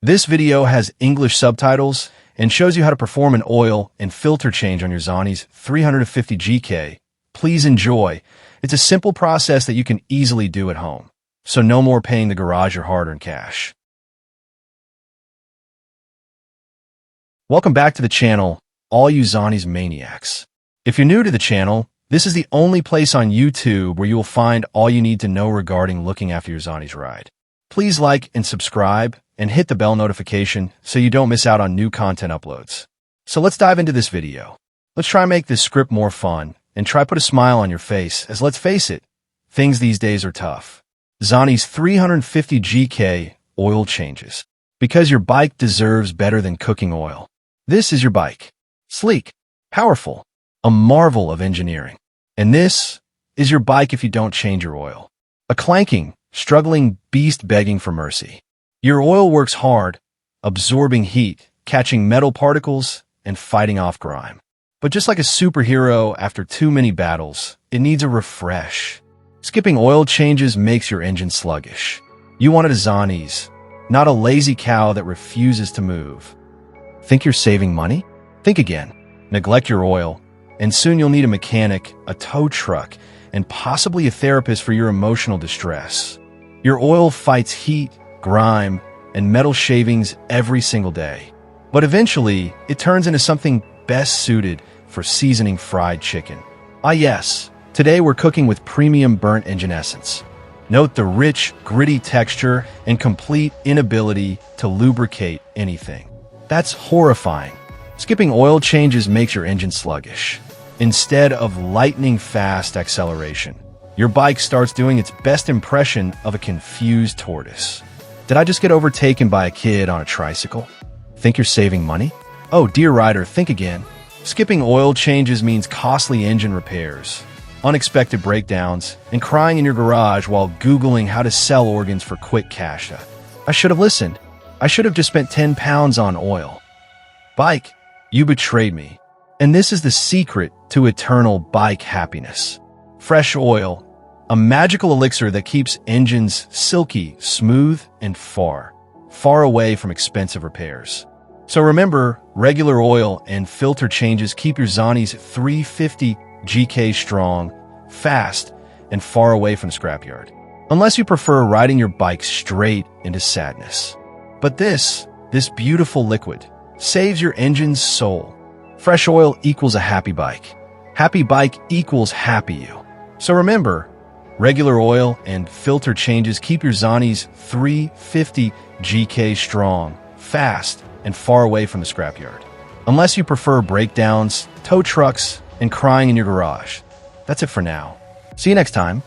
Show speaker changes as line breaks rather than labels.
This video has English subtitles and shows you how to perform an oil and filter change on your Zontes 350 GK. Please enjoy. It's a simple process that you can easily do at home, so no more paying the garage your hard-earned cash. Welcome back to the channel, all you Zontes maniacs. If you're new to the channel, this is the only place on YouTube where you will find all you need to know regarding looking after your Zontes ride. Please like and subscribe and hit the bell notification so you don't miss out on new content uploads. So let's dive into this video. Let's try and make this script more fun and try put a smile on your face, as let's face it, things these days are tough. Zontes 350 GK oil changes. Because your bike deserves better than cooking oil. This is your bike. Sleek, powerful, a marvel of engineering. And this is your bike if you don't change your oil. A clanking, struggling beast begging for mercy. Your oil works hard, absorbing heat, catching metal particles, and fighting off grime. But just like a superhero after too many battles, it needs a refresh. Skipping oil changes makes your engine sluggish. You wanted a Zontes, not a lazy cow that refuses to move. Think you're saving money? Think again. Neglect your oil, and soon you'll need a mechanic, a tow truck, and possibly a therapist for your emotional distress. Your oil fights heat, grime, and metal shavings every single day. But eventually, it turns into something best suited for seasoning fried chicken. Ah yes, today we're cooking with premium burnt engine essence. Note the rich, gritty texture and complete inability to lubricate anything. That's horrifying. Skipping oil changes makes your engine sluggish. Instead of lightning-fast acceleration, your bike starts doing its best impression of a confused tortoise. Did I just get overtaken by a kid on a tricycle? Think you're saving money? Oh, dear rider, think again. Skipping oil changes means costly engine repairs, unexpected breakdowns, and crying in your garage while Googling how to sell organs for quick cash. I should have listened. I should have just spent 10 pounds on oil. Bike, you betrayed me. And this is the secret to eternal bike happiness. Fresh oil, a magical elixir that keeps engines silky, smooth, and far away from expensive repairs. So remember, regular oil and filter changes keep your Zontes 350 GK strong, fast, and far away from the scrapyard. Unless you prefer riding your bike straight into sadness. But this beautiful liquid saves your engine's soul. Fresh oil equals a happy bike. Happy bike equals happy you. So remember, regular oil and filter changes keep your Zontes 350 GK strong, fast, and far away from the scrapyard. Unless you prefer breakdowns, tow trucks, and crying in your garage. That's it for now. See you next time.